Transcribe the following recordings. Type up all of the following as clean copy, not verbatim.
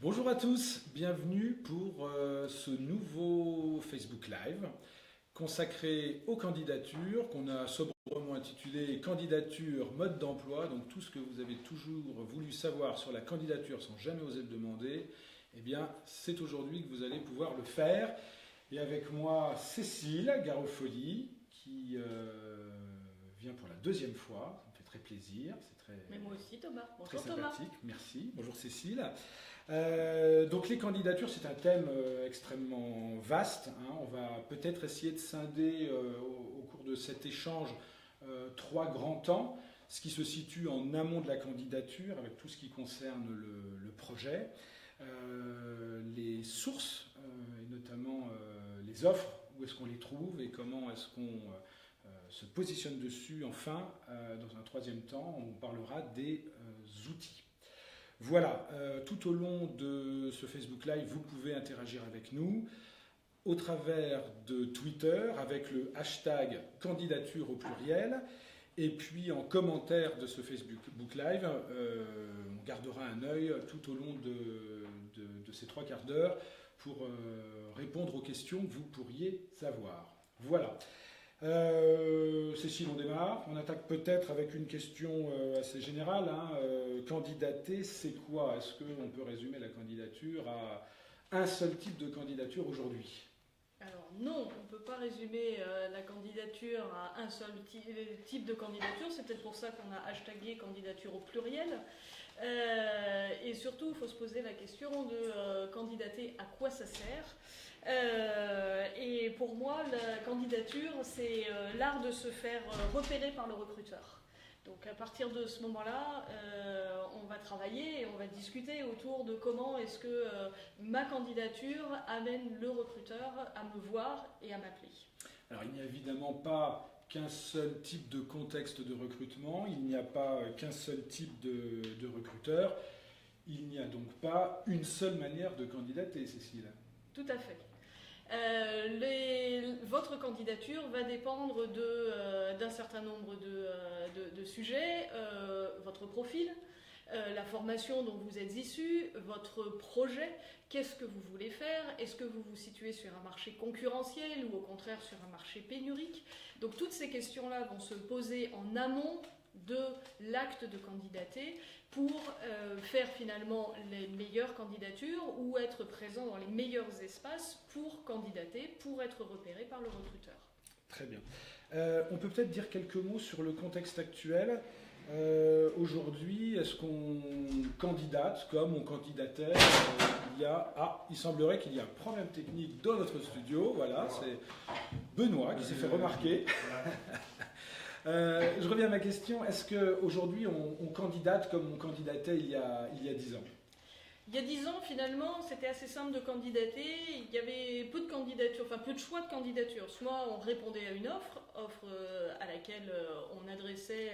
Bonjour à tous, bienvenue pour ce nouveau Facebook Live consacré aux candidatures qu'on a sobrement intitulé Candidature, mode d'emploi. Donc tout ce que vous avez toujours voulu savoir sur la candidature sans jamais oser le demander, eh bien c'est aujourd'hui que vous allez pouvoir le faire. Et avec moi Cécile Garofoli qui vient pour la deuxième fois, ça me fait très plaisir. Mais moi aussi Thomas, bonjour bonjour Thomas. Sympathique, merci, bonjour Cécile. Donc les candidatures, c'est un thème extrêmement vaste. On va peut-être essayer de scinder au cours de cet échange trois grands temps. Ce qui se situe en amont de la candidature, avec tout ce qui concerne le projet, les sources, et notamment les offres, où est-ce qu'on les trouve et comment est-ce qu'on se positionne dessus. Enfin, dans un troisième temps, on parlera des outils. Voilà, tout au long de ce Facebook Live, vous pouvez interagir avec nous au travers de Twitter avec le hashtag candidature au pluriel. Et puis en commentaire de ce Facebook Live, on gardera un œil tout au long de ces 3 quarts d'heure pour répondre aux questions que vous pourriez avoir. Voilà. Cécile, on démarre. On attaque peut-être avec une question assez générale. Candidater, c'est quoi? Est-ce qu'on peut résumer la candidature à un seul type de candidature aujourd'hui? Alors non, on ne peut pas résumer la candidature à un seul type de candidature. C'est peut-être pour ça qu'on a hashtagué candidature au pluriel. Et surtout, il faut se poser la question de candidater, à quoi ça sert? Et pour moi, la candidature, c'est l'art de se faire repérer par le recruteur. Donc à partir de ce moment-là, on va travailler et on va discuter autour de comment est-ce que ma candidature amène le recruteur à me voir et à m'appeler. Alors il n'y a évidemment pas qu'un seul type de contexte de recrutement, il n'y a pas qu'un seul type de recruteur, il n'y a donc pas une seule manière de candidater, Cécile. Tout à fait. Votre candidature va dépendre d'un certain nombre de sujets, votre profil, la formation dont vous êtes issu, votre projet, qu'est-ce que vous voulez faire, est-ce que vous vous situez sur un marché concurrentiel ou au contraire sur un marché pénurique. Donc toutes ces questions-là vont se poser en amont de l'acte de candidater pour faire finalement les meilleures candidatures ou être présent dans les meilleurs espaces pour candidater, pour être repéré par le recruteur. Très bien. On peut peut-être dire quelques mots sur le contexte actuel. Aujourd'hui, est-ce qu'on candidate comme on candidatait il semblerait qu'il y a un problème technique dans notre studio. Voilà, c'est Benoît qui s'est fait remarquer. Je reviens à ma question. Est-ce qu'aujourd'hui, on candidate comme on candidatait il y a 10 ans? Il y a 10 ans, finalement, c'était assez simple de candidater. Il y avait peu de candidatures, enfin peu de choix de candidatures. Soit on répondait à une offre à laquelle on adressait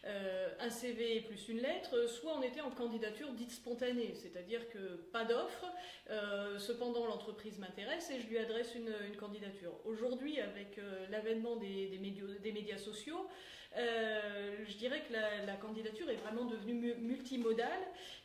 un CV plus une lettre, soit on était en candidature dite spontanée, c'est-à-dire que pas d'offre, cependant l'entreprise m'intéresse et je lui adresse une candidature. Aujourd'hui, avec l'avènement des médias sociaux, je dirais que la candidature est vraiment devenue multimodale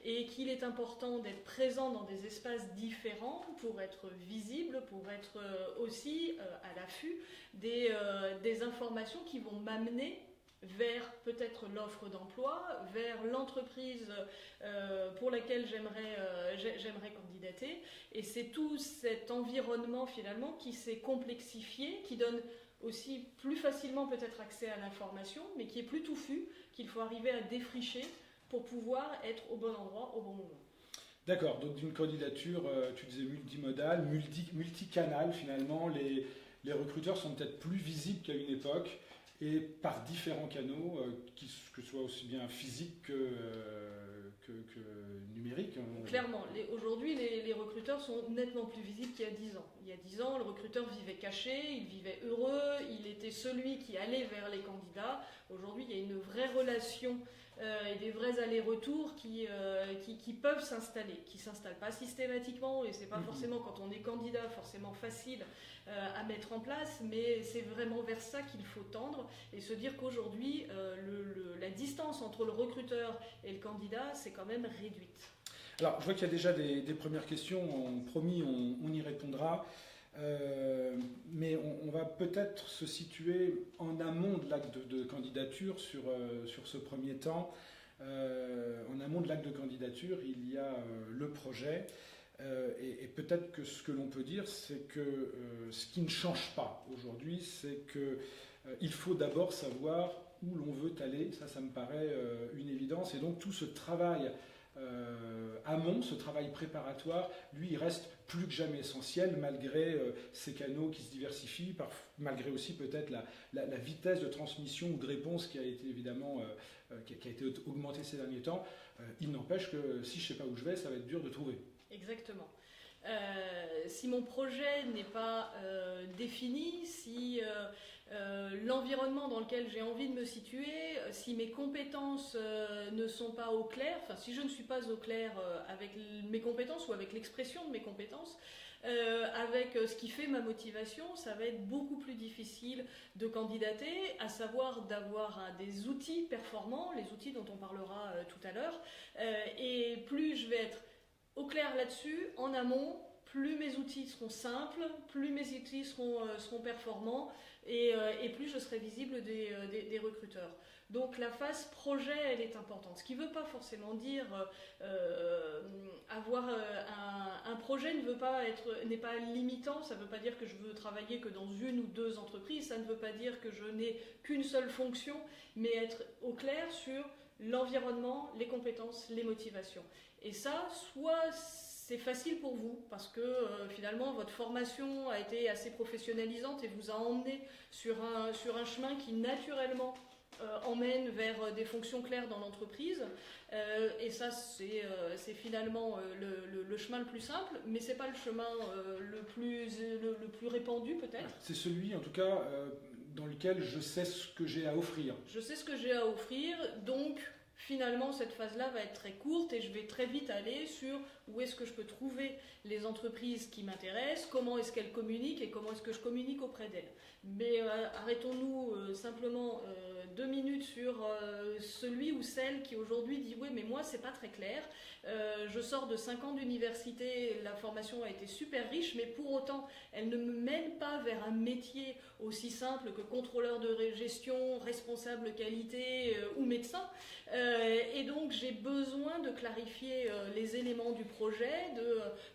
et qu'il est important d'être présent dans des espaces différents pour être visible, pour être aussi à l'affût des informations qui vont m'amener vers peut-être l'offre d'emploi, vers l'entreprise pour laquelle j'aimerais candidater. Et c'est tout cet environnement finalement qui s'est complexifié, qui donne aussi plus facilement peut-être accès à l'information, mais qui est plus touffu, qu'il faut arriver à défricher pour pouvoir être au bon endroit, au bon moment. D'accord, donc d'une candidature, tu disais multimodale, multicanal finalement, les recruteurs sont peut-être plus visibles qu'à une époque, et par différents canaux, que ce soit aussi bien physiques que numériques. Clairement, aujourd'hui les recruteurs sont nettement plus visibles qu'il y a 10 ans. Il y a 10 ans, le recruteur vivait caché, il vivait heureux, il était celui qui allait vers les candidats. Aujourd'hui, il y a une vraie relation et des vrais allers-retours qui peuvent s'installer, qui ne s'installent pas systématiquement, et ce n'est pas forcément quand on est candidat forcément facile à mettre en place, mais c'est vraiment vers ça qu'il faut tendre et se dire qu'aujourd'hui, la distance entre le recruteur et le candidat, c'est quand même réduite. Alors, je vois qu'il y a déjà des premières questions. Promis, on y répondra. Mais on va peut-être se situer en amont de l'acte de candidature sur ce premier temps. En amont de l'acte de candidature, il y a le projet. Et peut-être que ce que l'on peut dire, c'est que ce qui ne change pas aujourd'hui, c'est qu'il faut d'abord savoir où l'on veut aller. Ça me paraît une évidence. Et donc tout ce travail amont, ce travail préparatoire, lui, il reste plus que jamais essentiel, malgré ces canaux qui se diversifient, malgré aussi peut-être la vitesse de transmission ou de réponse qui a été évidemment qui a été augmentée ces derniers temps. Il n'empêche que si je ne sais pas où je vais, ça va être dur de trouver. Exactement. Si mon projet n'est pas défini, si l'environnement dans lequel j'ai envie de me situer, si mes compétences ne sont pas au clair, enfin si je ne suis pas au clair avec mes compétences ou avec l'expression de mes compétences, avec ce qui fait ma motivation, ça va être beaucoup plus difficile de candidater, à savoir d'avoir des outils performants, les outils dont on parlera tout à l'heure, et plus je vais être au clair là-dessus, en amont, plus mes outils seront simples, plus mes outils seront performants et plus je serai visible des recruteurs. Donc la phase projet, elle est importante. Ce qui ne veut pas forcément dire avoir un projet n'est pas limitant. Ça ne veut pas dire que je veux travailler que dans une ou deux entreprises. Ça ne veut pas dire que je n'ai qu'une seule fonction, mais être au clair sur l'environnement, les compétences, les motivations. Et ça, soit c'est facile pour vous, parce que finalement votre formation a été assez professionnalisante et vous a emmené sur un chemin qui naturellement emmène vers des fonctions claires dans l'entreprise. Et ça, c'est finalement le chemin le plus simple, mais ce n'est pas le chemin le plus répandu peut-être. C'est celui, en tout cas, dans lequel je sais ce que j'ai à offrir. Je sais ce que j'ai à offrir, donc finalement cette phase-là va être très courte et je vais très vite aller sur où est-ce que je peux trouver les entreprises qui m'intéressent, comment est-ce qu'elles communiquent et comment est-ce que je communique auprès d'elles. Mais arrêtons-nous simplement 2 minutes sur celui ou celle qui aujourd'hui dit oui mais moi c'est pas très clair, je sors de 5 ans d'université, la formation a été super riche mais pour autant elle ne me mène pas vers un métier aussi simple que contrôleur de gestion, responsable qualité ou médecin, et donc j'ai besoin de clarifier les éléments du projet,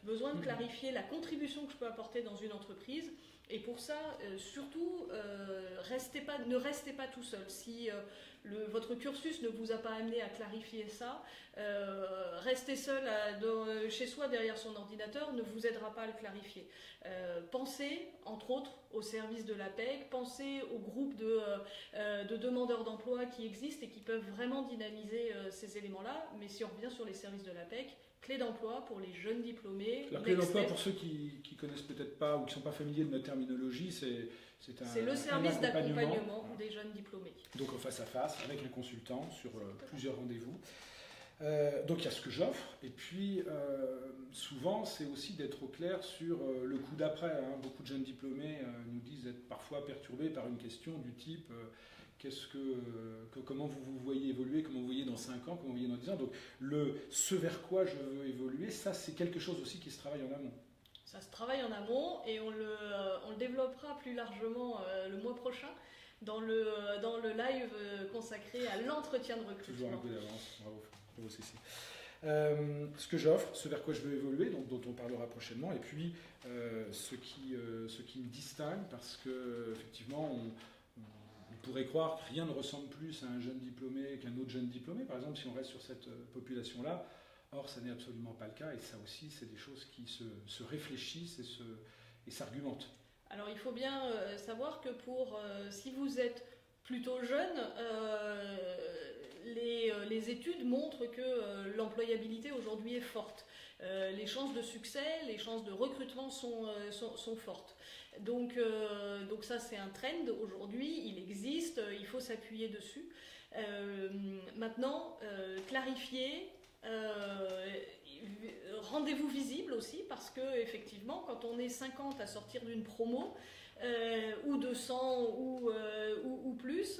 besoin de clarifier la contribution que je peux apporter dans une entreprise. Et pour ça, surtout, ne restez pas tout seul. Si votre cursus ne vous a pas amené à clarifier ça, rester seul chez soi derrière son ordinateur ne vous aidera pas à le clarifier. Pensez, entre autres, au service de l'APEC, pensez aux groupes de demandeurs d'emploi qui existent et qui peuvent vraiment dynamiser ces éléments-là. Mais si on revient sur les services de l'APEC, clé d'emploi pour les jeunes diplômés. La clé d'emploi, pour ceux qui connaissent peut-être pas ou qui ne sont pas familiers de notre terminologie, c'est le service d'accompagnement des jeunes diplômés. Donc en face à face, avec un consultant sur plusieurs rendez-vous. Donc il y a ce que j'offre, et puis souvent c'est aussi d'être au clair sur le coup d'après. Beaucoup de jeunes diplômés nous disent être parfois perturbés par une question du type comment vous voyez évoluer, comment vous voyez dans 5 ans, comment vous voyez dans 10 ans. Donc ce vers quoi je veux évoluer, ça c'est quelque chose aussi qui se travaille en amont. Ça se travaille en amont et on le développera plus largement le mois prochain dans le live consacré à l'entretien de recrutement. Toujours un peu d'avance, bravo Cécile. Ce que j'offre, ce vers quoi je veux évoluer, donc, dont on parlera prochainement, et puis ce qui me distingue, parce que effectivement on pourrait croire que rien ne ressemble plus à un jeune diplômé qu'un autre jeune diplômé, par exemple, si on reste sur cette population-là. Or, ça n'est absolument pas le cas, et ça aussi, c'est des choses qui se réfléchissent et s'argumentent. Alors, il faut bien savoir que si vous êtes plutôt jeune, les études montrent que l'employabilité aujourd'hui est forte. Les chances de succès, les chances de recrutement sont fortes. Donc ça c'est un trend aujourd'hui, il existe, il faut s'appuyer dessus. Maintenant, clarifier, rendez-vous visible aussi, parce que effectivement quand on est 50 à sortir d'une promo, ou 200 ou plus,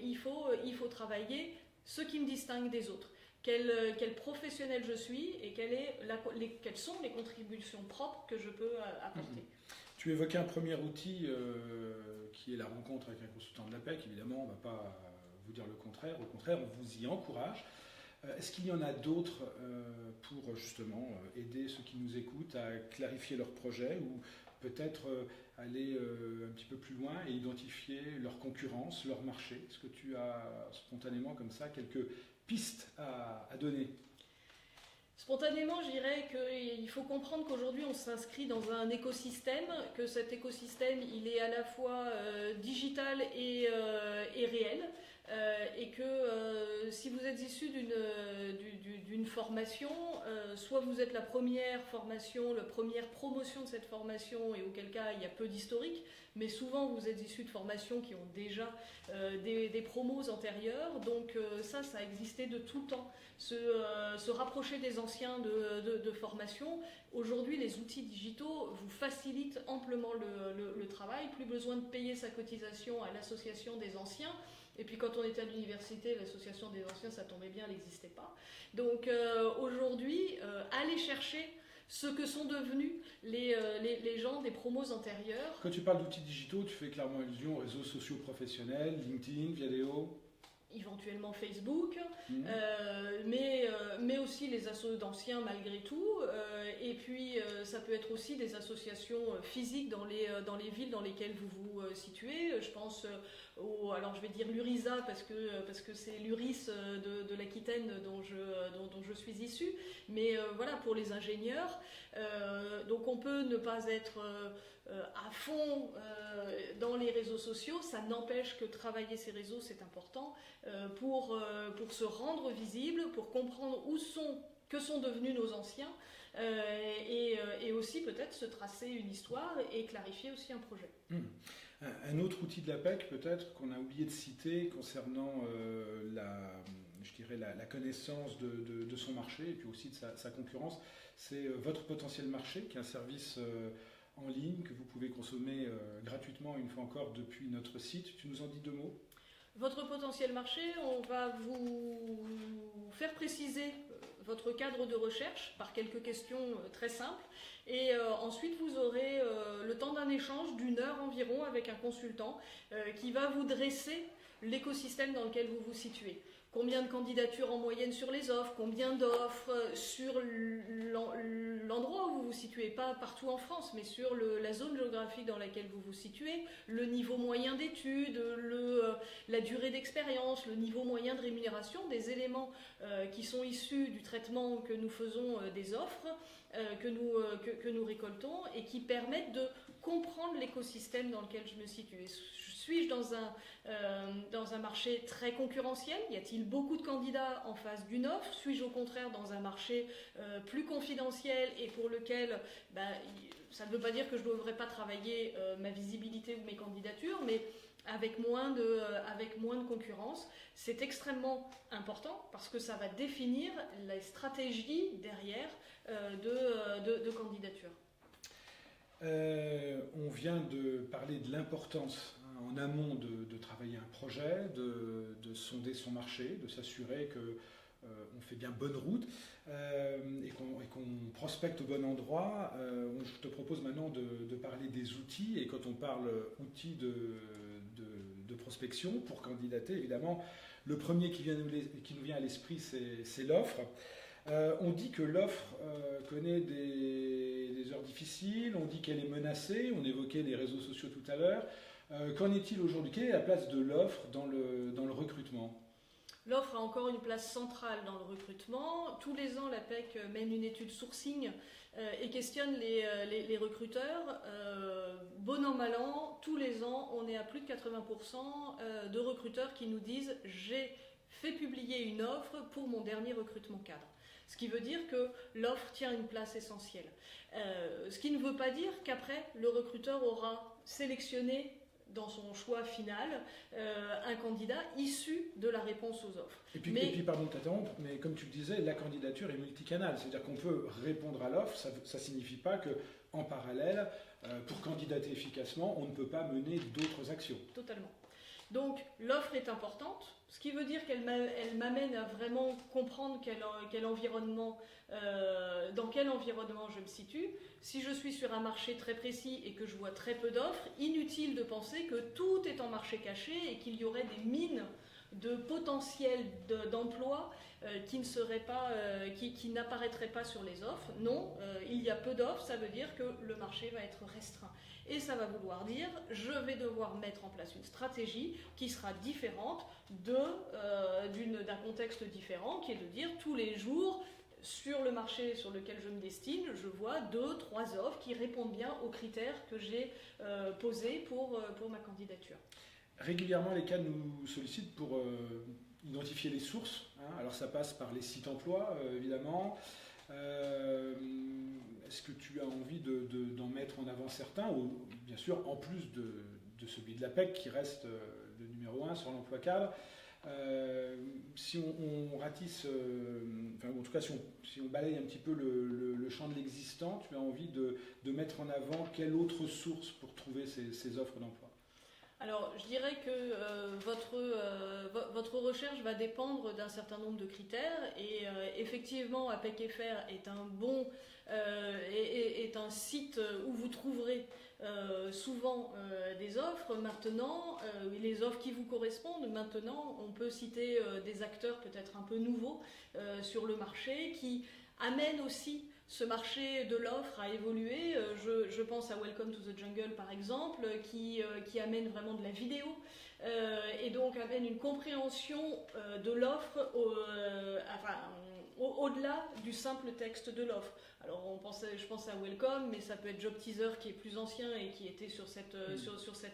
il faut travailler ce qui me distingue des autres. quel professionnel je suis et quelles sont les contributions propres que je peux apporter. Tu évoquais un premier outil qui est la rencontre avec un consultant de l'APEC. Évidemment, on ne va pas vous dire le contraire. Au contraire, on vous y encourage. Est-ce qu'il y en a d'autres pour justement aider ceux qui nous écoutent à clarifier leurs projets ou peut-être aller un petit peu plus loin et identifier leur concurrence, leur marché? Est-ce que tu as spontanément comme ça quelques pistes à donner? Spontanément, je dirais qu'il faut comprendre qu'aujourd'hui on s'inscrit dans un écosystème, que cet écosystème il est à la fois digital et réel. Et que si vous êtes issu d'une formation, soit vous êtes la première formation, la première promotion de cette formation, et auquel cas il y a peu d'historique, mais souvent vous êtes issu de formations qui ont déjà des promos antérieures, donc ça a existé de tout temps. Se rapprocher des anciens de formation. Aujourd'hui, les outils digitaux vous facilitent amplement le travail, plus besoin de payer sa cotisation à l'association des anciens. Et puis quand on était à l'université, l'association des anciens, ça tombait bien, elle n'existait pas. Donc aujourd'hui, allez chercher ce que sont devenus les gens des promos antérieures. Quand tu parles d'outils digitaux, tu fais clairement allusion aux réseaux sociaux professionnels, LinkedIn, Viadeo, éventuellement Facebook, mais aussi les assos d'anciens malgré tout, et puis ça peut être aussi des associations physiques dans les villes dans lesquelles vous vous situez. Je pense alors je vais dire l'URISA parce que c'est l'URIS de l'Aquitaine dont je suis issue, mais voilà, pour les ingénieurs, donc on peut ne pas être à fond dans les réseaux sociaux, ça n'empêche que travailler ces réseaux c'est important pour se rendre visible, pour comprendre que sont devenus nos anciens, et aussi peut-être se tracer une histoire et clarifier aussi un projet. Un autre outil de l'APEC peut-être qu'on a oublié de citer concernant la connaissance de son marché et puis aussi de sa concurrence, c'est votre potentiel marché, qui est un service en ligne que vous pouvez consommer gratuitement une fois encore depuis notre site. Tu nous en dis 2 mots? Votre potentiel marché, on va vous faire préciser votre cadre de recherche par quelques questions très simples, et ensuite vous aurez le temps d'un échange d'1 heure environ avec un consultant qui va vous dresser l'écosystème dans lequel vous vous situez. Combien de candidatures en moyenne sur les offres, combien d'offres sur l'endroit où vous vous situez, pas partout en France, mais sur la zone géographique dans laquelle vous vous situez, le niveau moyen d'études, la durée d'expérience, le niveau moyen de rémunération, des éléments qui sont issus du traitement que nous faisons des offres, que nous récoltons, et qui permettent de comprendre l'écosystème dans lequel je me situe. Suis-je dans un marché très concurrentiel? Y a-t-il beaucoup de candidats en face d'une offre? Suis-je au contraire dans un marché plus confidentiel et pour lequel ça ne veut pas dire que je ne devrais pas travailler ma visibilité ou mes candidatures, mais avec moins de concurrence? C'est extrêmement important parce que ça va définir la stratégie derrière de candidature. On vient de parler de l'importance en amont de travailler un projet, de sonder son marché, de s'assurer qu'on fait bien bonne route et qu'on prospecte au bon endroit. Je te propose maintenant de parler des outils, et quand on parle outils de prospection pour candidater, évidemment, le premier qui nous vient à l'esprit, c'est l'offre. On dit que l'offre connaît des heures difficiles, on dit qu'elle est menacée, on évoquait les réseaux sociaux tout à l'heure. Qu'en est-il aujourd'hui? Quelle est la place de l'offre dans le recrutement? L'offre a encore une place centrale dans le recrutement. Tous les ans, l'APEC mène une étude sourcing et questionne les recruteurs. Bon an, mal an, tous les ans, on est à plus de 80% de recruteurs qui nous disent « j'ai fait publier une offre pour mon dernier recrutement cadre ». Ce qui veut dire que l'offre tient une place essentielle. Ce qui ne veut pas dire qu'après, le recruteur aura sélectionné dans son choix final un candidat issu de la réponse aux offres. Et puis pardon de t'interrompre, mais comme tu le disais, la candidature est multicanale. C'est-à-dire qu'on peut répondre à l'offre, ça ne signifie pas qu'en parallèle, pour candidater efficacement, on ne peut pas mener d'autres actions. Totalement. Donc l'offre est importante, ce qui veut dire qu'elle m'amène à vraiment comprendre dans quel environnement je me situe. Si je suis sur un marché très précis et que je vois très peu d'offres, inutile de penser que tout est en marché caché et qu'il y aurait des mines de potentiel d'emploi qui n'apparaîtraient pas sur les offres. Non, il y a peu d'offres, ça veut dire que le marché va être restreint. Et ça va vouloir dire, je vais devoir mettre en place une stratégie qui sera différente d'un contexte différent, qui est de dire tous les jours, sur le marché sur lequel je me destine, je vois 2, 3 offres qui répondent bien aux critères que j'ai posés pour ma candidature. Régulièrement, les cadres nous sollicitent pour identifier les sources. Alors ça passe par les sites emploi, évidemment. Est-ce que tu as envie d'en mettre en avant certains, ou bien sûr en plus de celui de l'APEC qui reste le numéro 1 sur l'emploi cadre? Si on ratisse, en tout cas si on balaye un petit peu le champ de l'existant, tu as envie de mettre en avant quelle autre source pour trouver ces offres d'emploi? Alors, je dirais que votre recherche va dépendre d'un certain nombre de critères et effectivement, APEC-FR est un site où vous trouverez souvent des offres. Maintenant, les offres qui vous correspondent, maintenant, on peut citer des acteurs peut-être un peu nouveaux sur le marché qui amènent aussi ce marché de l'offre a évolué. Je pense à Welcome to the Jungle par exemple, qui amène vraiment de la vidéo et donc amène une compréhension de l'offre au-delà du simple texte de l'offre. Alors je pense à Welcome, mais ça peut être Job Teaser qui est plus ancien et qui était sur cette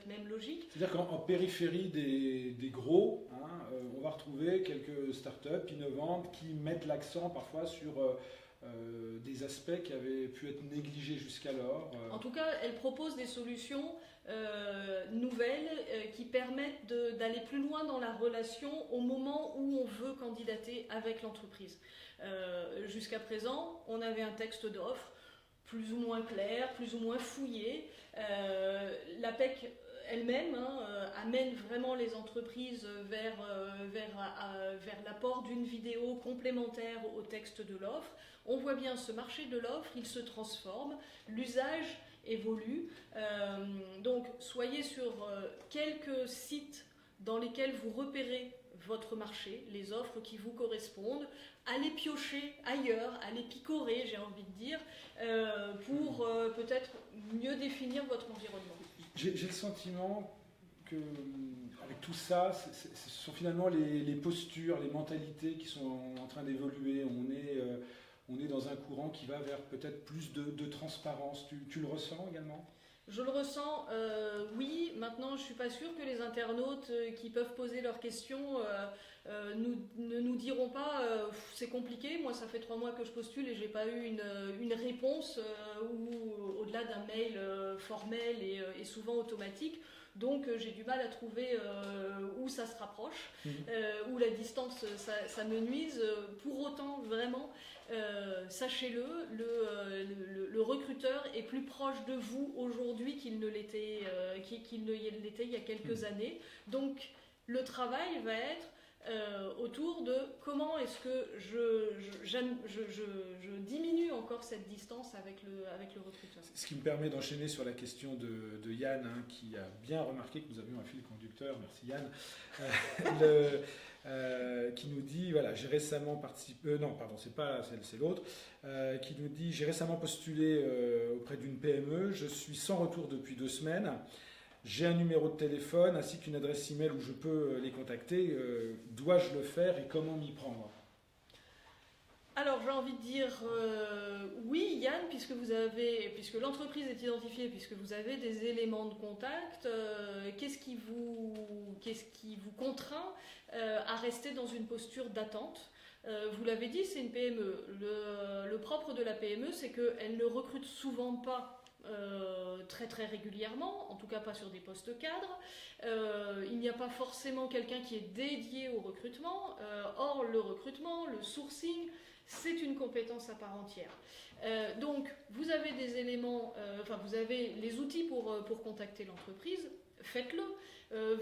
même logique. C'est-à-dire qu'en périphérie des gros, on va retrouver quelques startups innovantes qui mettent l'accent parfois sur des aspects qui avaient pu être négligés jusqu'alors. En tout cas, elle propose des solutions nouvelles qui permettent d'aller plus loin dans la relation au moment où on veut candidater avec l'entreprise. Jusqu'à présent, on avait un texte d'offre plus ou moins clair, plus ou moins fouillé. L'APEC elle-même amène vraiment les entreprises vers l'apport d'une vidéo complémentaire au texte de l'offre. On voit bien ce marché de l'offre, il se transforme, l'usage évolue. Donc soyez sur quelques sites dans lesquels vous repérez votre marché, les offres qui vous correspondent, allez piocher ailleurs, allez picorer, j'ai envie de dire, pour peut-être mieux définir votre environnement. J'ai le sentiment que, avec tout ça, ce sont finalement les postures, les mentalités qui sont en train d'évoluer. On est dans un courant qui va vers peut-être plus de transparence. Tu le ressens également ? Je le ressens, oui. Maintenant, je ne suis pas sûre que les internautes qui peuvent poser leurs questions ne nous diront pas c'est compliqué. Moi, ça fait 3 mois que je postule et je n'ai pas eu une réponse ou au-delà d'un mail formel et souvent automatique. Donc j'ai du mal à trouver où ça se rapproche, où la distance ça me nuise. Pour autant, vraiment, sachez-le, le recruteur est plus proche de vous aujourd'hui qu'il ne l'était il y a quelques années. Donc le travail va être autour de comment est-ce que je diminue encore cette distance avec le recruteur. Ce qui me permet d'enchaîner sur la question de Yann, qui a bien remarqué que nous avions un fil conducteur, merci Yann, qui nous dit, voilà, j'ai récemment participé, non pardon, c'est l'autre, qui nous dit, j'ai récemment postulé auprès d'une PME, je suis sans retour depuis 2 semaines. J'ai un numéro de téléphone ainsi qu'une adresse email où je peux les contacter. Dois-je le faire et comment m'y prendre ? Alors j'ai envie de dire oui Yann, puisque l'entreprise est identifiée, puisque vous avez des éléments de contact, qu'est-ce qui vous contraint à rester dans une posture d'attente ? Vous l'avez dit, c'est une PME. Le propre de la PME, c'est qu'elle ne recrute souvent pas très très régulièrement, en tout cas pas sur des postes cadres. Il n'y a pas forcément quelqu'un qui est dédié au recrutement. Or, le recrutement, le sourcing, c'est une compétence à part entière. Donc, vous avez des éléments, vous avez les outils pour contacter l'entreprise. faites-le.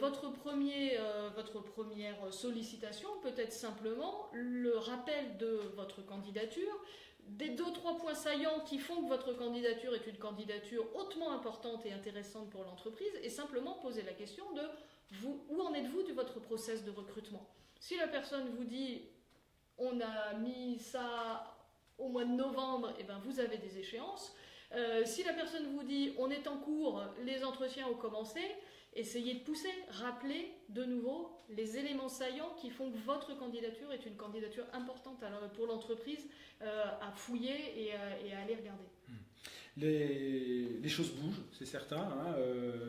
Votre première sollicitation peut être simplement le rappel de votre candidature, des 2-3 points saillants qui font que votre candidature est une candidature hautement importante et intéressante pour l'entreprise, et simplement poser la question de où en êtes-vous de votre process de recrutement. Si la personne vous dit on a mis ça au mois de novembre, et ben vous avez des échéances. Si la personne vous dit on est en cours, les entretiens ont commencé, essayez de pousser, rappelez de nouveau les éléments saillants qui font que votre candidature est une candidature importante pour l'entreprise à fouiller et à aller regarder. Les choses bougent, c'est certain, hein,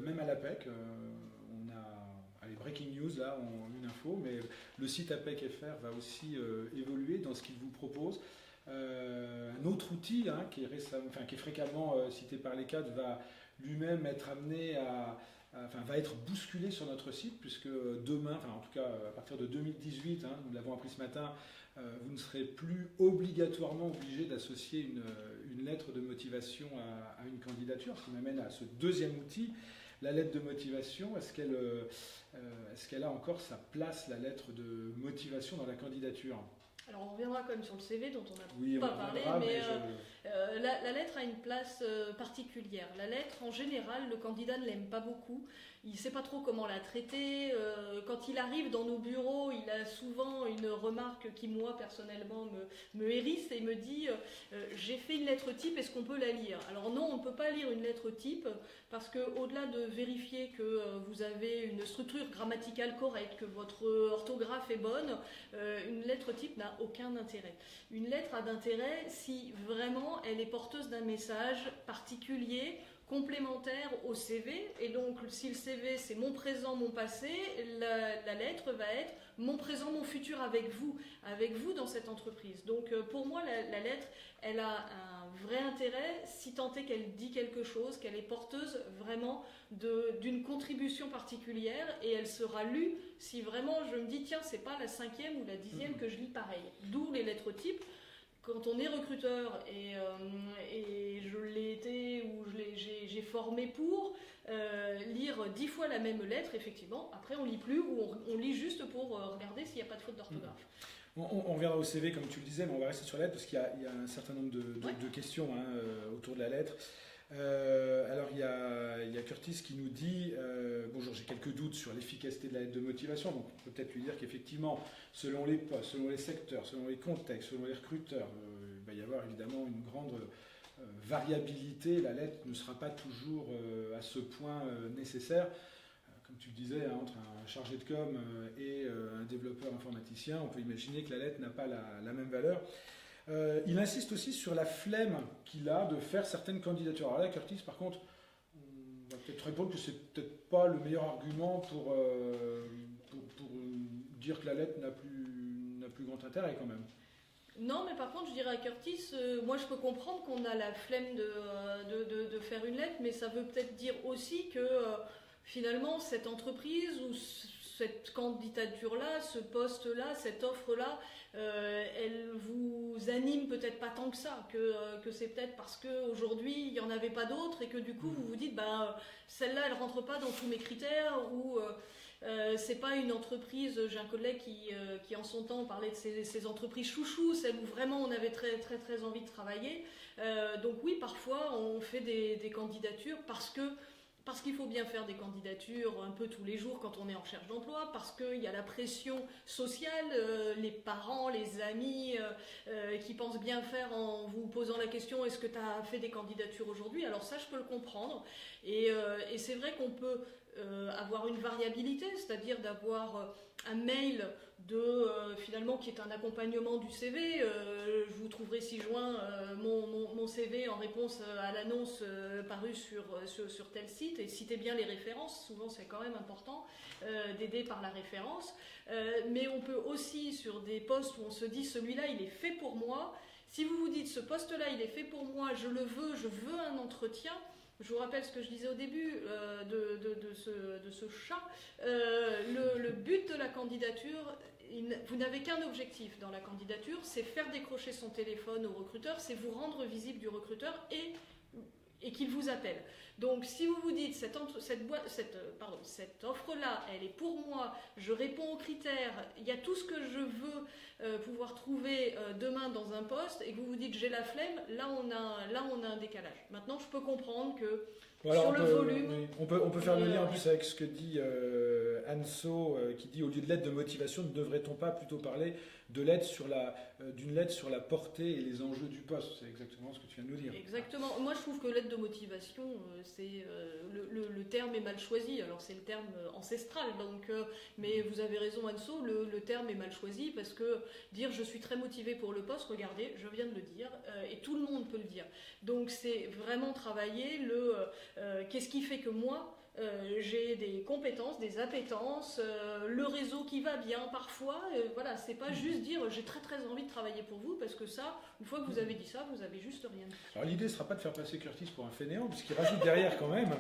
même à l'APEC. On a les breaking news, là, une info, mais le site APEC FR va aussi évoluer dans ce qu'il vous propose. Un autre outil hein, qui est fréquemment cité par les cadres va lui-même être amené va être bousculé sur notre site, puisque demain, en tout cas à partir de 2018, hein, nous l'avons appris ce matin, vous ne serez plus obligatoirement obligé d'associer une lettre de motivation à une candidature, ce qui m'amène à ce deuxième outil, la lettre de motivation. Est-ce qu'elle a encore sa place, la lettre de motivation, dans la candidature ? Alors on reviendra quand même sur le CV dont on n'a pas parlé, mais la lettre a une place particulière. La lettre, en général, le candidat ne l'aime pas beaucoup. Il ne sait pas trop comment la traiter. Quand il arrive dans nos bureaux, il a souvent une remarque qui, moi, personnellement, me hérisse et me dit j'ai fait une lettre type, est-ce qu'on peut la lire ? Alors non, on ne peut pas lire une lettre type parce qu'au-delà de vérifier que vous avez une structure grammaticale correcte, que votre orthographe est bonne, une lettre type n'a aucun intérêt. Une lettre a d'intérêt si vraiment elle est porteuse d'un message particulier, complémentaire au CV, et donc si le CV c'est mon présent, mon passé, la lettre va être mon présent, mon futur avec vous dans cette entreprise. Donc pour moi la lettre, elle a un vrai intérêt si tant est qu'elle dit quelque chose, qu'elle est porteuse vraiment d'une contribution particulière, et elle sera lue si vraiment je me dis tiens, c'est pas la 5e ou la 10e que je lis pareil. D'où les lettres types. Quand on est recruteur et je l'ai été ou j'ai formé pour lire 10 fois la même lettre, effectivement, après on lit plus ou on lit juste pour regarder s'il n'y a pas de faute d'orthographe. On reviendra au CV comme tu le disais, mais on va rester sur la lettre parce qu'il y a un certain nombre de questions autour de la lettre. Alors il y a Curtis qui nous dit bonjour, j'ai quelques doutes sur l'efficacité de la lettre de motivation, donc on peut peut-être lui dire qu'effectivement selon les postes, selon les secteurs, selon les contextes, selon les recruteurs, il va y avoir évidemment une grande variabilité. La lettre ne sera pas toujours à ce point nécessaire. Comme tu le disais, hein, entre un chargé de com et un développeur informaticien, on peut imaginer que la lettre n'a pas la même valeur. Il insiste aussi sur la flemme qu'il a de faire certaines candidatures. Alors là, Curtis, par contre, on va peut-être répondre que c'est peut-être pas le meilleur argument pour dire que la lettre n'a plus grand intérêt quand même. Non, mais par contre, je dirais à Curtis, moi je peux comprendre qu'on a la flemme de faire une lettre, mais ça veut peut-être dire aussi que finalement cette entreprise ou cette candidature-là, ce poste-là, cette offre-là, elle vous anime peut-être pas tant que ça, que c'est peut-être parce qu'aujourd'hui il n'y en avait pas d'autres et que du coup vous vous dites celle-là elle rentre pas dans tous mes critères, ou c'est pas une entreprise. J'ai un collègue qui en son temps parlait de ces entreprises chouchous, celles où vraiment on avait très très très envie de travailler. Donc oui, parfois on fait des candidatures parce qu'il faut bien faire des candidatures un peu tous les jours quand on est en recherche d'emploi, parce qu'il y a la pression sociale, les parents, les amis qui pensent bien faire en vous posant la question est-ce que tu as fait des candidatures aujourd'hui ? Alors ça, je peux le comprendre. Et c'est vrai qu'on peut avoir une variabilité, c'est-à-dire d'avoir un mail finalement qui est un accompagnement du CV. Je vous trouverai ci-joint mon CV en réponse à l'annonce parue sur tel site, et citez bien les références. Souvent c'est quand même important d'aider par la référence, mais on peut aussi, sur des postes où on se dit celui-là il est fait pour moi, si vous vous dites ce poste-là il est fait pour moi, je veux un entretien. Je vous rappelle ce que je disais au début de ce chat. Le but de la candidature, vous n'avez qu'un objectif dans la candidature, c'est faire décrocher son téléphone au recruteur, c'est vous rendre visible du recruteur, et et qu'il vous appelle. Donc si vous vous dites cette offre-là, elle est pour moi, je réponds aux critères, il y a tout ce que je veux pouvoir trouver demain dans un poste, et que vous vous dites j'ai la flemme, là on a un décalage. Maintenant je peux comprendre que sur le volume... Oui. On peut faire le lien en plus avec ce que dit Anso, qui dit au lieu de l'aide de motivation, ne devrait-on pas plutôt parler de d'une lettre sur la portée et les enjeux du poste? C'est exactement ce que tu viens de nous dire. Exactement. Moi, je trouve que l'aide de motivation, le terme est mal choisi. Alors, c'est le terme ancestral. Donc, mais vous avez raison, Anso, le terme est mal choisi parce que dire je suis très motivé pour le poste, regardez, je viens de le dire, et tout le monde peut le dire. Donc, c'est vraiment travailler qu'est-ce qui fait que moi, j'ai des compétences, des appétences, le réseau qui va bien parfois. Voilà, c'est pas juste dire j'ai très très envie de travailler pour vous, parce que ça, une fois que vous avez dit ça, vous avez juste rien dit. Alors l'idée ne sera pas de faire passer Curtis pour un fainéant, puisqu'il rajoute derrière quand même,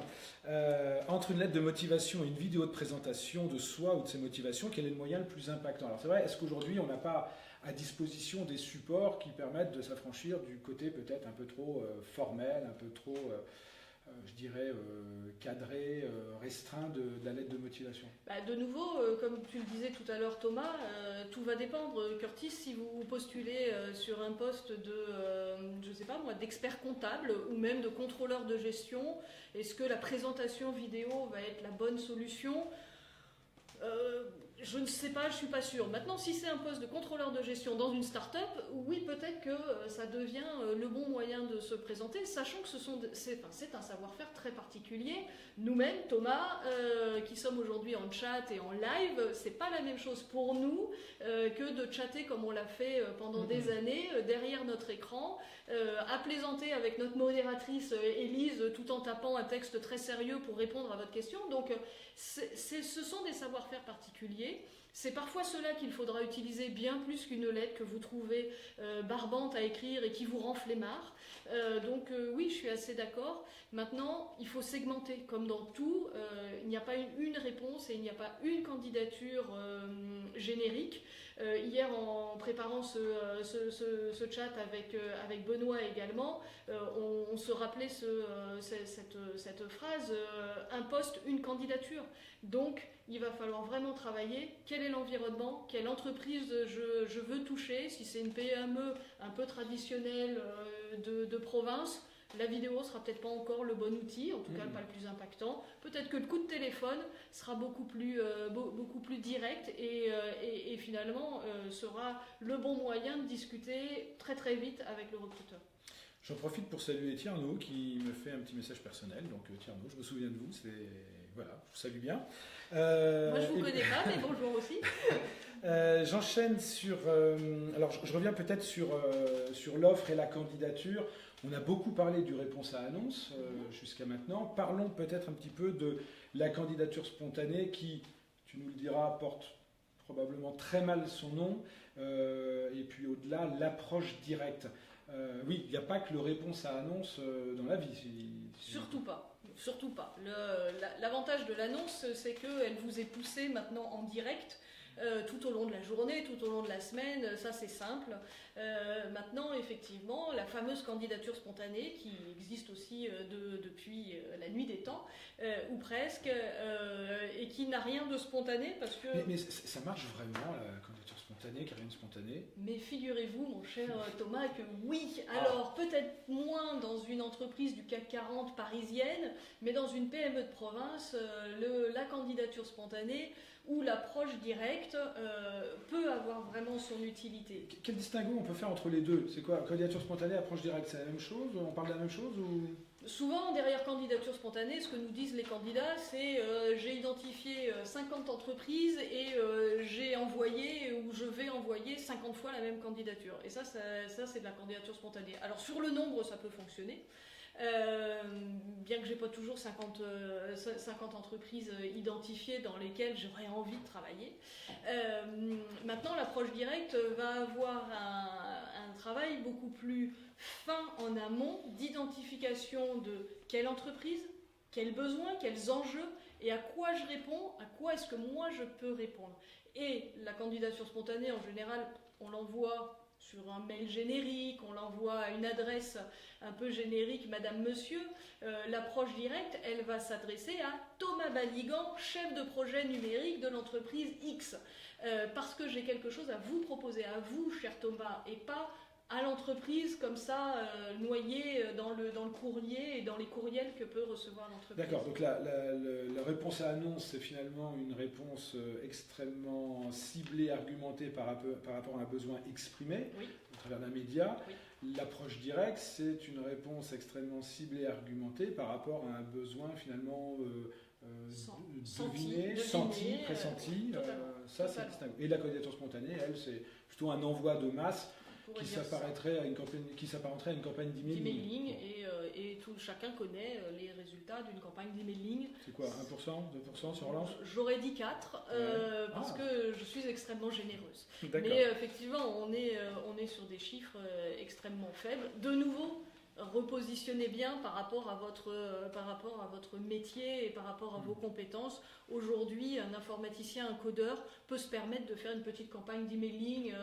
entre une lettre de motivation et une vidéo de présentation de soi ou de ses motivations, quel est le moyen le plus impactant? Alors c'est vrai, est-ce qu'aujourd'hui on n'a pas à disposition des supports qui permettent de s'affranchir du côté peut-être un peu trop formel, un peu trop... je dirais, cadré, restreint de la lettre de motivation? De nouveau, comme tu le disais tout à l'heure Thomas, tout va dépendre. Curtis, si vous postulez sur un poste je sais pas moi, d'expert comptable ou même de contrôleur de gestion, est-ce que la présentation vidéo va être la bonne solution? Je ne sais pas, je ne suis pas sûre. Maintenant, si c'est un poste de contrôleur de gestion dans une start-up, oui, peut-être que ça devient le bon moyen de se présenter, sachant que c'est un savoir-faire très particulier. Nous-mêmes, Thomas, qui sommes aujourd'hui en chat et en live, c'est pas la même chose pour nous que de chatter comme on l'a fait pendant des années derrière notre écran, à plaisanter avec notre modératrice Élise tout en tapant un texte très sérieux pour répondre à votre question. Donc, ce sont des savoir-faire particuliers. C'est parfois cela qu'il faudra utiliser bien plus qu'une lettre que vous trouvez barbante à écrire et qui vous rend flemmard. Donc oui, je suis assez d'accord. Maintenant, il faut segmenter. Comme dans tout, il n'y a pas une réponse et il n'y a pas une candidature générique. Hier, en préparant ce chat avec Benoît également, on se rappelait cette phrase un poste, une candidature. Donc, il va falloir vraiment travailler. Quel est l'environnement? Quelle entreprise je veux toucher? Si c'est une PME un peu traditionnelle de province, la vidéo sera peut-être pas encore le bon outil, en tout cas pas le plus impactant. Peut-être que le coup de téléphone sera beaucoup plus direct et finalement sera le bon moyen de discuter très très vite avec le recruteur. J'en profite pour saluer Tierno qui me fait un petit message personnel. Donc Tierno, je me souviens de vous, voilà, je vous salue bien. Moi je ne vous connais pas, mais bonjour aussi. J'enchaîne sur... alors je reviens peut-être sur l'offre et la candidature. On a beaucoup parlé du réponse à annonce jusqu'à maintenant. Parlons peut-être un petit peu de la candidature spontanée qui, tu nous le diras, porte probablement très mal son nom. Et puis au-delà, l'approche directe. Oui, il n'y a pas que le réponse à annonce dans la vie. Surtout pas. Surtout pas. L'avantage de l'annonce, c'est qu'elle vous est poussée maintenant en direct. Tout au long de la journée, tout au long de la semaine, ça c'est simple. Maintenant, effectivement, la fameuse candidature spontanée qui existe aussi depuis la nuit des temps, ou presque, et qui n'a rien de spontané parce que... Mais ça marche vraiment, la candidature spontanée, qui n'a rien de spontané? Mais figurez-vous, mon cher Thomas, que oui. Alors, peut-être moins dans une entreprise du CAC 40 parisienne, mais dans une PME de province, la candidature spontanée où l'approche directe peut avoir vraiment son utilité. Quel distinguo on peut faire entre les deux? C'est quoi? Candidature spontanée, approche directe, c'est la même chose? On parle de la même chose ou... Souvent, derrière candidature spontanée, ce que nous disent les candidats, c'est j'ai identifié 50 entreprises et j'ai envoyé ou je vais envoyer 50 fois la même candidature. Et ça c'est de la candidature spontanée. Alors, sur le nombre, ça peut fonctionner. Bien que j'ai pas toujours 50 entreprises identifiées dans lesquelles j'aurais envie de travailler. Maintenant, l'approche directe va avoir un travail beaucoup plus fin en amont d'identification de quelle entreprise, quels besoins, quels enjeux et à quoi je réponds, à quoi est-ce que moi je peux répondre. Et la candidature spontanée, en général, on l'envoie sur un mail générique, on l'envoie à une adresse un peu générique, Madame, Monsieur, l'approche directe, elle va s'adresser à Thomas Baligan, chef de projet numérique de l'entreprise X, parce que j'ai quelque chose à vous proposer, à vous, cher Thomas, et pas à l'entreprise comme ça, noyée dans le courrier et dans les courriels que peut recevoir l'entreprise. D'accord, donc la réponse à annonce, c'est finalement une réponse extrêmement ciblée, argumentée par rapport à un besoin exprimé au travers d'un média. Oui. L'approche directe, c'est une réponse extrêmement ciblée, argumentée par rapport à un besoin finalement deviné, senti, pressenti. Ça, c'est distinct. Et la candidature spontanée, elle, c'est plutôt un envoi de masse qui s'apparenterait à une campagne d'emailing. Et chacun connaît les résultats d'une campagne d'emailing. C'est quoi, 1%, 2% sur relance? J'aurais dit 4, parce que je suis extrêmement généreuse. D'accord. Mais effectivement, on est sur des chiffres extrêmement faibles. De nouveau, repositionnez bien par rapport à votre métier et par rapport à vos compétences. Aujourd'hui, un informaticien, un codeur peut se permettre de faire une petite campagne d'emailing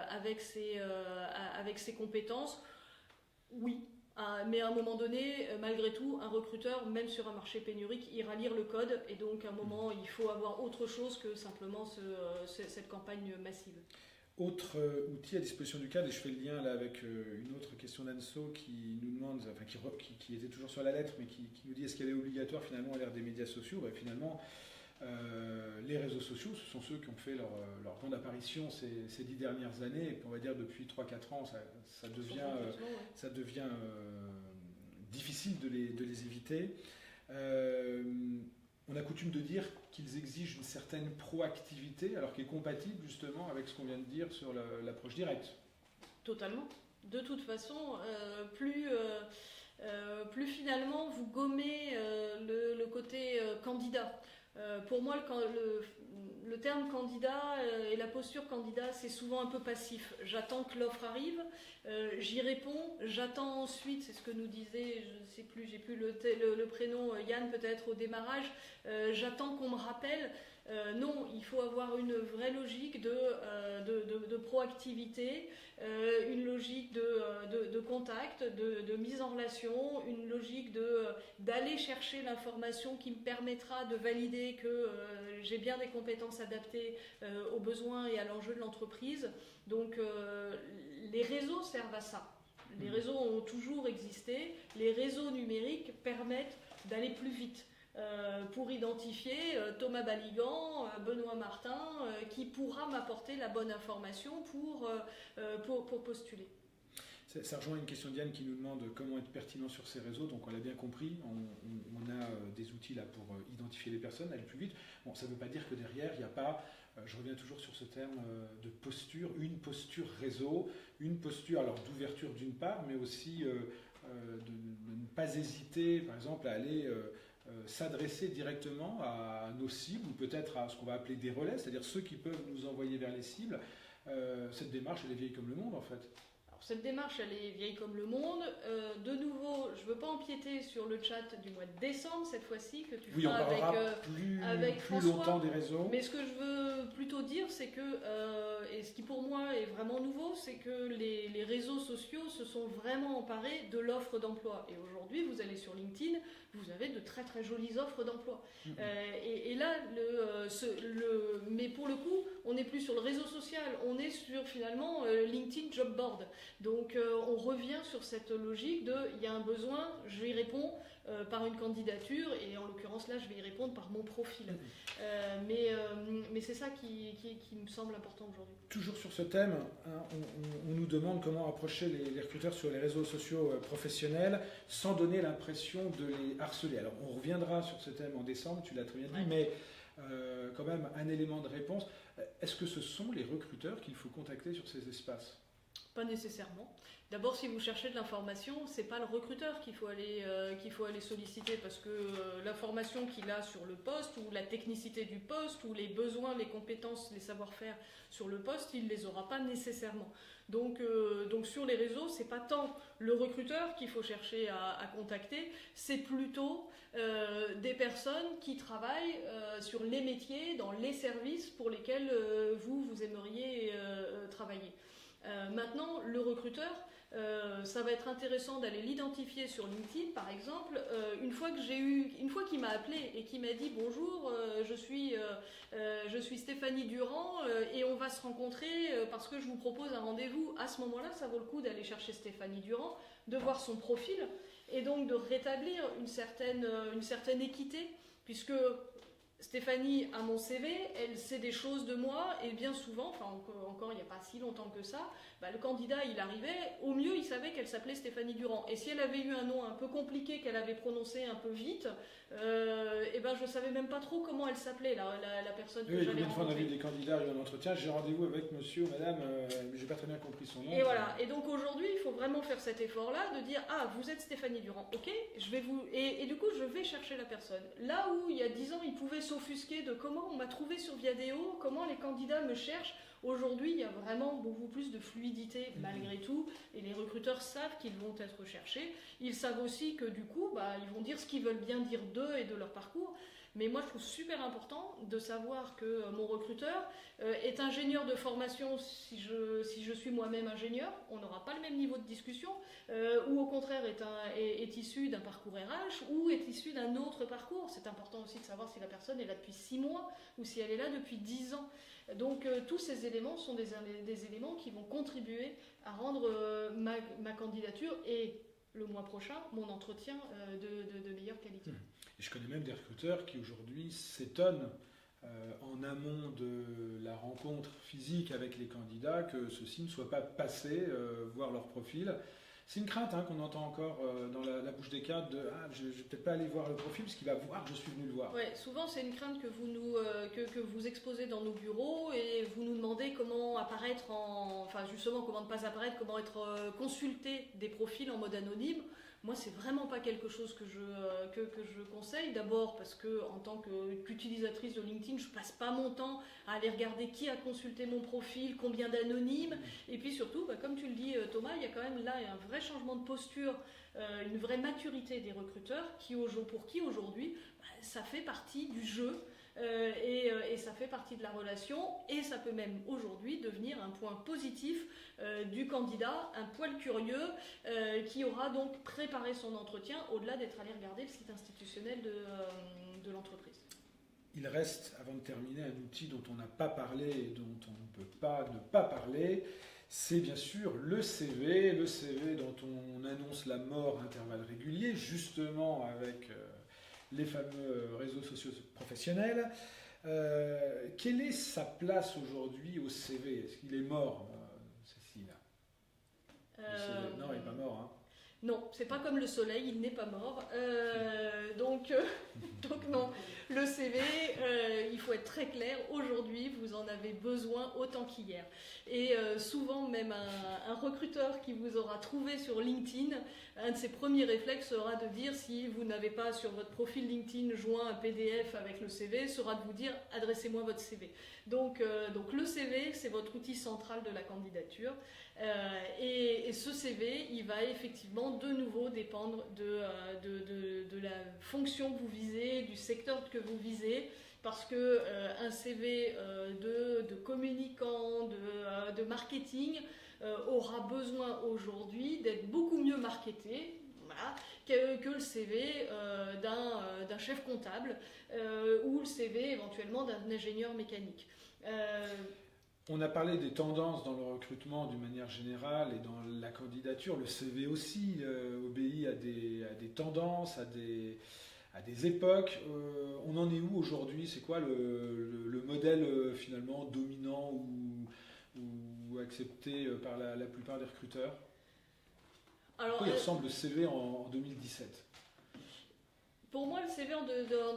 avec ses compétences. Oui, mais à un moment donné, malgré tout, un recruteur, même sur un marché pénurique, ira lire le code, et donc à un moment, il faut avoir autre chose que simplement cette campagne massive. Autre outil à disposition du cadre, et je fais le lien là avec une autre question d'Anso qui nous demande, enfin qui était toujours sur la lettre, mais qui nous dit est-ce qu'elle est obligatoire finalement à l'ère des médias sociaux? Finalement, les réseaux sociaux, ce sont ceux qui ont fait leur grande apparition ces 10 dernières années, et puis on va dire depuis 3-4 ans, ça devient difficile de les éviter. On a coutume de dire qu'ils exigent une certaine proactivité, alors qui est compatible justement avec ce qu'on vient de dire sur l'approche directe. Totalement. De toute façon, plus finalement vous gommez le côté candidat. Pour moi, le terme candidat et la posture candidat, c'est souvent un peu passif. J'attends que l'offre arrive, j'y réponds, j'attends ensuite, c'est ce que nous disait, je ne sais plus, j'ai plus le prénom, Yann peut-être au démarrage, j'attends qu'on me rappelle. Non, il faut avoir une vraie logique de proactivité, une logique de contact, de mise en relation, une logique d'aller chercher l'information qui me permettra de valider que j'ai bien des compétences adaptées aux besoins et à l'enjeu de l'entreprise. Donc les réseaux servent à ça. Les réseaux ont toujours existé. Les réseaux numériques permettent d'aller plus vite. Pour identifier Thomas Baligan, Benoît Martin, qui pourra m'apporter la bonne information pour postuler. Ça rejoint une question d'Yann qui nous demande comment être pertinent sur ces réseaux. Donc on l'a bien compris, on a des outils là pour identifier les personnes, aller plus vite. Bon, ça ne veut pas dire que derrière, il n'y a pas, je reviens toujours sur ce terme de posture, une posture réseau, une posture alors d'ouverture d'une part, mais aussi de ne pas hésiter, par exemple, à aller s'adresser directement à nos cibles, ou peut-être à ce qu'on va appeler des relais, c'est-à-dire ceux qui peuvent nous envoyer vers les cibles. Cette démarche, elle est vieille comme le monde en fait. Alors, cette démarche, elle est vieille comme le monde. De nouveau, je ne veux pas empiéter sur le chat du mois de décembre cette fois-ci, que tu feras avec plus François. Longtemps des réseaux. Mais ce que je veux plutôt dire, c'est que, et ce qui pour moi est vraiment nouveau, c'est que les réseaux sociaux se sont vraiment emparés de l'offre d'emploi. Et aujourd'hui, vous allez sur LinkedIn, vous avez de très très jolies offres d'emploi. Et là, mais pour le coup, on n'est plus sur le réseau social, on est sur finalement LinkedIn Job Board. Donc on revient sur cette logique de il y a un besoin, je y réponds par une candidature, et en l'occurrence là, je vais y répondre par mon profil. Mais c'est ça qui me semble important aujourd'hui. Toujours sur ce thème, on nous demande comment approcher les recruteurs sur les réseaux sociaux professionnels sans donner l'impression de les harceler. Alors on reviendra sur ce thème en décembre, tu l'as très bien dit, mais quand même un élément de réponse. Est-ce que ce sont les recruteurs qu'il faut contacter sur ces espaces ? Pas nécessairement. D'abord, si vous cherchez de l'information, c'est pas le recruteur qu'il faut aller solliciter parce que l'information qu'il a sur le poste ou la technicité du poste ou les besoins, les compétences, les savoir-faire sur le poste, il les aura pas nécessairement. Donc sur les réseaux, c'est pas tant le recruteur qu'il faut chercher à contacter, c'est plutôt des personnes qui travaillent sur les métiers, dans les services pour lesquels vous aimeriez travailler. Maintenant, le recruteur, ça va être intéressant d'aller l'identifier sur LinkedIn, par exemple. Une fois qu'il m'a appelé et qu'il m'a dit bonjour, je suis Stéphanie Durand et on va se rencontrer parce que je vous propose un rendez-vous. À ce moment-là, ça vaut le coup d'aller chercher Stéphanie Durand, de voir son profil et donc de rétablir une certaine équité, puisque Stéphanie a mon CV, elle sait des choses de moi et bien souvent, enfin encore il n'y a pas si longtemps que ça, le candidat il arrivait, au mieux il savait qu'elle s'appelait Stéphanie Durand. Et si elle avait eu un nom un peu compliqué qu'elle avait prononcé un peu vite, je ne savais même pas trop comment elle s'appelait la personne que j'allais rencontrer. Combien de fois on a vu des candidats eu un entretien, j'ai rendez-vous avec monsieur ou madame, mais j'ai pas très bien compris son nom. Et voilà, et donc aujourd'hui il faut vraiment faire cet effort-là de dire ah vous êtes Stéphanie Durand, ok, je vais vous... Et du coup je vais chercher la personne. Là où il y a 10 ans il pouvait s'offusquer de comment on m'a trouvé sur Viadeo, comment les candidats me cherchent. Aujourd'hui, il y a vraiment beaucoup plus de fluidité malgré tout, et les recruteurs savent qu'ils vont être recherchés. Ils savent aussi que du coup, ils vont dire ce qu'ils veulent bien dire d'eux et de leur parcours. Mais moi, je trouve super important de savoir que mon recruteur est ingénieur de formation si je suis moi-même ingénieur. On n'aura pas le même niveau de discussion, ou au contraire est issu d'un parcours RH ou est issu d'un autre parcours. C'est important aussi de savoir si la personne est là depuis 6 mois ou si elle est là depuis 10 ans. Donc tous ces éléments sont des éléments qui vont contribuer à rendre ma candidature et le mois prochain mon entretien de meilleure qualité. Et je connais même des recruteurs qui aujourd'hui s'étonnent en amont de la rencontre physique avec les candidats que ceux-ci ne soient pas passés voir leur profil. C'est une crainte qu'on entend encore dans la bouche des cadres de je ne vais peut-être pas aller voir le profil parce qu'il va voir que je suis venu le voir. Ouais, souvent c'est une crainte que vous exposez dans nos bureaux et vous nous demandez comment apparaître comment ne pas apparaître, comment être consulté des profils en mode anonyme. Moi, c'est vraiment pas quelque chose que je conseille. D'abord parce que en tant qu'utilisatrice de LinkedIn, je passe pas mon temps à aller regarder qui a consulté mon profil, combien d'anonymes. Et puis surtout, comme tu le dis Thomas, il y a quand même là un vrai changement de posture, une vraie maturité des recruteurs pour qui aujourd'hui, ça fait partie du jeu. Et ça fait partie de la relation et ça peut même aujourd'hui devenir un point positif du candidat, un poil curieux qui aura donc préparé son entretien au-delà d'être allé regarder le site institutionnel de l'entreprise. Il reste, avant de terminer, un outil dont on n'a pas parlé et dont on ne peut pas ne pas parler, c'est bien sûr le CV dont on annonce la mort à intervalles réguliers, justement avec... les fameux réseaux sociaux professionnels. Quelle est sa place aujourd'hui au CV? Est-ce qu'il est mort, Cécile? Non, il n'est pas mort. Non, c'est pas comme le soleil, il n'est pas mort. Donc non, le CV, il faut être très clair, aujourd'hui vous en avez besoin autant qu'hier. Et souvent même un recruteur qui vous aura trouvé sur LinkedIn, un de ses premiers réflexes sera de dire, si vous n'avez pas sur votre profil LinkedIn joint un PDF avec le CV, sera de vous dire adressez-moi votre CV. Donc le CV, c'est votre outil central de la candidature. Et ce CV, il va effectivement de nouveau dépendre de la fonction que vous visez, du secteur que vous visez, parce que un CV de communicant, de marketing aura besoin aujourd'hui d'être beaucoup mieux marketé, voilà, que le CV d'un chef comptable ou le CV éventuellement d'un ingénieur mécanique. On a parlé des tendances dans le recrutement d'une manière générale et dans la candidature. Le CV aussi obéit à des tendances, à des époques. On en est où aujourd'hui? C'est quoi le modèle finalement dominant ou accepté par la plupart des recruteurs? Alors, il ressemble le CV en 2017? Pour moi, le CV en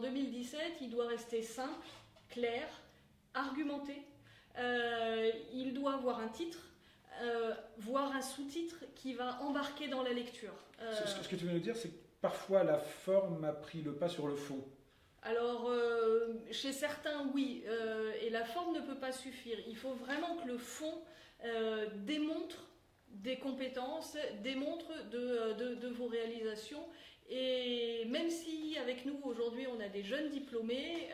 2017, il doit rester simple, clair, argumenté. Il doit avoir un titre, voire un sous-titre qui va embarquer dans la lecture. Ce que tu veux nous dire, c'est que parfois la forme a pris le pas sur le fond. Alors, chez certains, oui, et la forme ne peut pas suffire. Il faut vraiment que le fond démontre des compétences, démontre de vos réalisations. Et même si avec nous aujourd'hui on a des jeunes diplômés,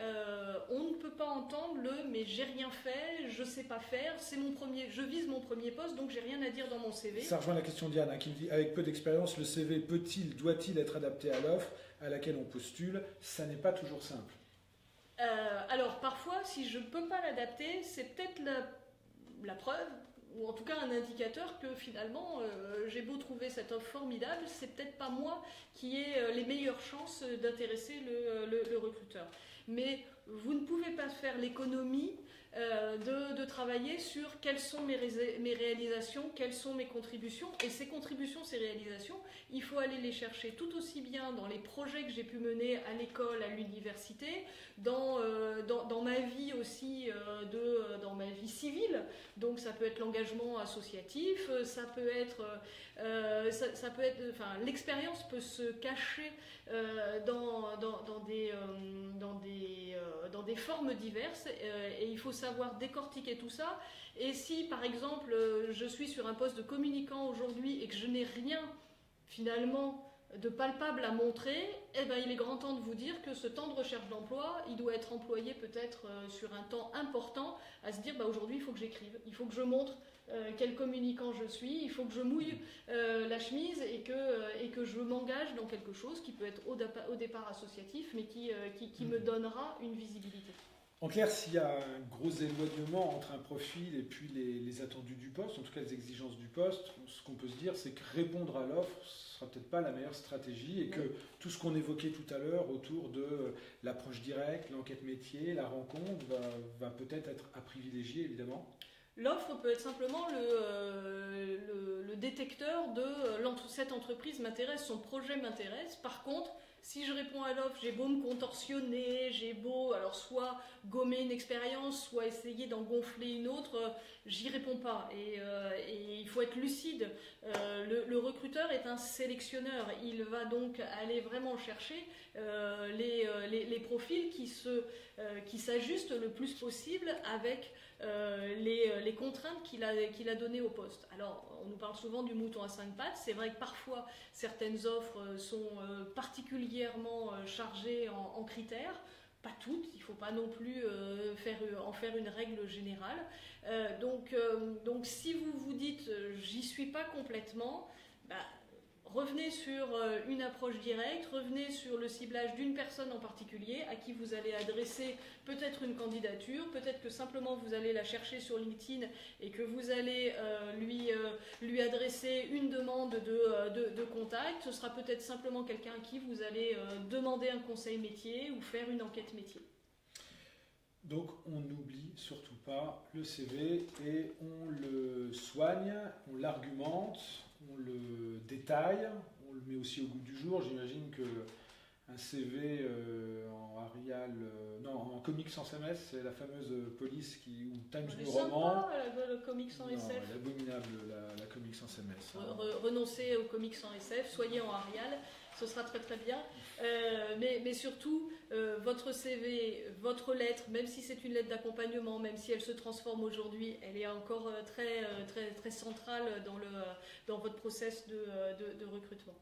on ne peut pas entendre le mais j'ai rien fait, je sais pas faire, je vise mon premier poste donc j'ai rien à dire dans mon CV. Ça rejoint la question d'Yann qui me dit avec peu d'expérience, le CV doit-il être adapté à l'offre à laquelle on postule? Ça n'est pas toujours simple. Alors parfois, si je ne peux pas l'adapter, c'est peut-être la preuve, ou en tout cas un indicateur que finalement j'ai beau trouver cette offre formidable, c'est peut-être pas moi qui ai les meilleures chances d'intéresser le recruteur. Mais vous ne pouvez pas faire l'économie de travailler sur quelles sont mes réalisations, quelles sont mes contributions. Et ces contributions, ces réalisations, il faut aller les chercher tout aussi bien dans les projets que j'ai pu mener à l'école, à l'université, dans ma vie aussi, dans ma vie civile. Donc ça peut être l'engagement associatif, ça peut être, enfin, l'expérience peut se cacher dans des formes diverses et il faut savoir décortiquer tout ça. Et si par exemple je suis sur un poste de communicant aujourd'hui et que je n'ai rien finalement de palpable à montrer, eh ben, il est grand temps de vous dire que ce temps de recherche d'emploi, il doit être employé peut-être sur un temps important à se dire bah, aujourd'hui il faut que j'écrive, il faut que je montre quel communicant je suis, il faut que je mouille la chemise et que je m'engage dans quelque chose qui peut être au départ associatif mais qui me donnera une visibilité. En clair, s'il y a un gros éloignement entre un profil et puis les attendus du poste, en tout cas les exigences du poste, ce qu'on peut se dire, c'est que répondre à l'offre ne sera peut-être pas la meilleure stratégie et que tout ce qu'on évoquait tout à l'heure autour de l'approche directe, l'enquête métier, la rencontre, va peut-être être à privilégier, évidemment. L'offre peut être simplement le détecteur de cette entreprise m'intéresse, son projet m'intéresse. Par contre, si je réponds à l'offre, j'ai beau me contorsionner, j'ai beau alors soit gommer une expérience, soit essayer d'en gonfler une autre, j'y réponds pas. Et il faut être lucide. Le recruteur est un sélectionneur. Il va donc aller vraiment chercher les profils qui s'ajustent le plus possible avec les contraintes qu'il a données au poste. Alors, on nous parle souvent du mouton à 5 pattes. C'est vrai que parfois, certaines offres sont particulièrement chargées en critères. Pas toutes, il ne faut pas non plus en faire une règle générale. Donc, si vous vous dites « j'y suis pas complètement », revenez sur une approche directe, revenez sur le ciblage d'une personne en particulier à qui vous allez adresser peut-être une candidature, peut-être que simplement vous allez la chercher sur LinkedIn et que vous allez lui adresser une demande de contact. Ce sera peut-être simplement quelqu'un à qui vous allez demander un conseil métier ou faire une enquête métier. Donc on n'oublie surtout pas le CV et on le soigne, on l'argumente, on le détaille, on le met aussi au goût du jour. J'imagine qu'un CV en comics sans SMS, c'est la fameuse police ou Times New Roman. Le comics sans SF. L'abominable, la comics sans SMS. Renoncez aux comics sans SF, soyez en Arial. Ce sera très très bien, mais surtout votre CV, votre lettre, même si c'est une lettre d'accompagnement, même si elle se transforme aujourd'hui, elle est encore très, très, très centrale dans votre process de recrutement.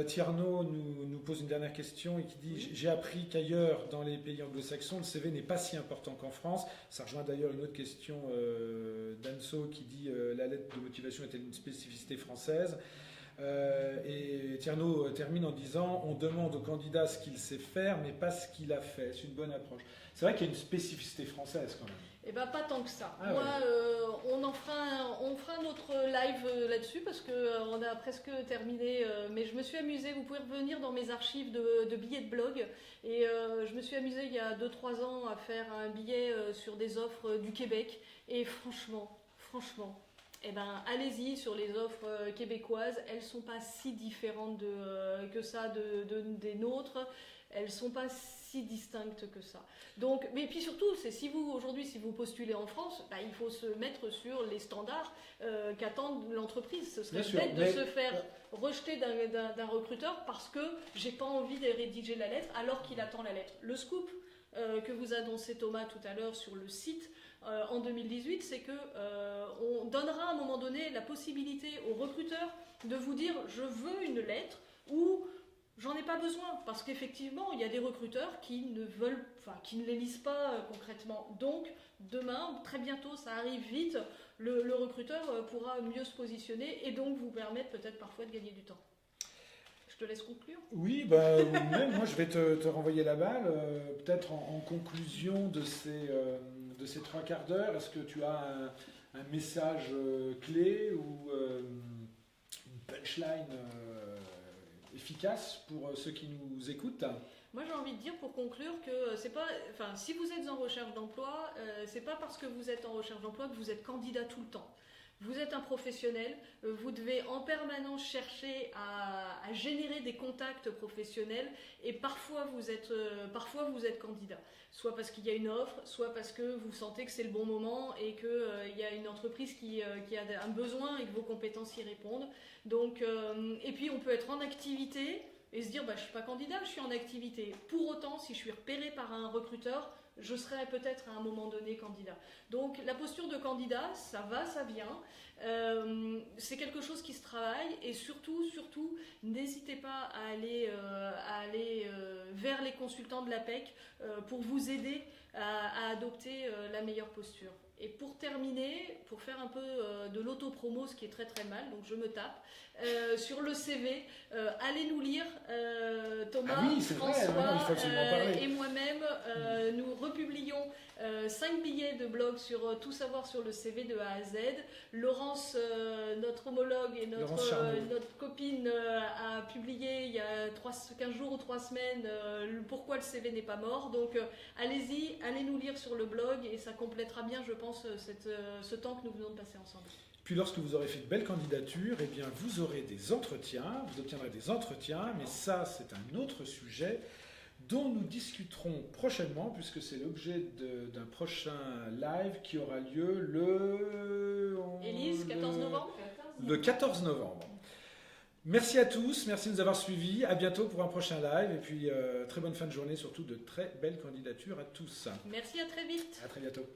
Tierno nous pose une dernière question et qui dit « J'ai appris qu'ailleurs, dans les pays anglo-saxons, le CV n'est pas si important qu'en France. » Ça rejoint d'ailleurs une autre question d'Anso qui dit « La lettre de motivation est-elle une spécificité française ?» Et Tierno termine en disant « On demande au candidat ce qu'il sait faire, mais pas ce qu'il a fait. » C'est une bonne approche. C'est vrai qu'il y a une spécificité française quand même. Eh bien, pas tant que ça. Moi, on fera un autre live là-dessus parce qu'on a presque terminé. Mais je me suis amusée. Vous pouvez revenir dans mes archives de billets de blog. Et je me suis amusée il y a 2-3 ans à faire un billet sur des offres du Québec. Et franchement, eh ben, allez-y sur les offres québécoises. Elles ne sont pas si différentes que ça des nôtres. Elles ne sont pas si distinctes que ça. Donc, mais puis surtout, c'est si vous postulez en France, bah, il faut se mettre sur les standards qu'attend l'entreprise. Ce serait bête de se faire rejeter d'un recruteur parce que j'ai pas envie de rédiger la lettre alors qu'il attend la lettre. Le scoop que vous annoncez Thomas tout à l'heure sur le site en 2018, c'est que on donnera à un moment donné la possibilité aux recruteurs de vous dire je veux une lettre ou j'en ai pas besoin, parce qu'effectivement, il y a des recruteurs qui ne les lisent pas concrètement. Donc, demain, très bientôt, ça arrive vite, le recruteur pourra mieux se positionner et donc vous permettre peut-être parfois de gagner du temps. Je te laisse conclure. Oui, même moi je vais te renvoyer la balle. Peut-être en conclusion de ces 3 quarts d'heure, est-ce que tu as un message clé ou une punchline efficace pour ceux qui nous écoutent? Moi j'ai envie de dire pour conclure que c'est pas, si vous êtes en recherche d'emploi, c'est pas parce que vous êtes en recherche d'emploi que vous êtes candidat tout le temps. Vous êtes un professionnel, vous devez en permanence chercher à générer des contacts professionnels et parfois vous êtes candidat. Soit parce qu'il y a une offre, soit parce que vous sentez que c'est le bon moment et qu'il y a une entreprise qui a un besoin et que vos compétences y répondent. Donc, et puis on peut être en activité et se dire je ne suis pas candidat, je suis en activité. Pour autant, si je suis repéré par un recruteur, je serai peut-être à un moment donné candidat. Donc la posture de candidat, ça va, ça vient. C'est quelque chose qui se travaille et surtout, n'hésitez pas à aller vers les consultants de l'APEC pour vous aider à adopter la meilleure posture. Et pour terminer, pour faire un peu de l'autopromo, ce qui est très très mal, donc je me tape, sur le CV, allez nous lire, Thomas, François et moi-même, nous republions 5 billets de blog sur tout savoir sur le CV de A à Z. Laurence, notre homologue et notre copine, a publié il y a 15 jours ou 3 semaines pourquoi le CV n'est pas mort. Donc allez-y, allez nous lire sur le blog et ça complétera bien, je pense, ce temps que nous venons de passer ensemble. Puis lorsque vous aurez fait de belles candidatures, eh bien vous aurez des entretiens, vous obtiendrez des entretiens, mais ça c'est un autre sujet dont nous discuterons prochainement, puisque c'est l'objet d'un prochain live qui aura lieu le 14 novembre. Le 14 novembre. Merci à tous, merci de nous avoir suivis, à bientôt pour un prochain live, et puis très bonne fin de journée, surtout de très belles candidatures à tous. Merci, à très vite. À très bientôt.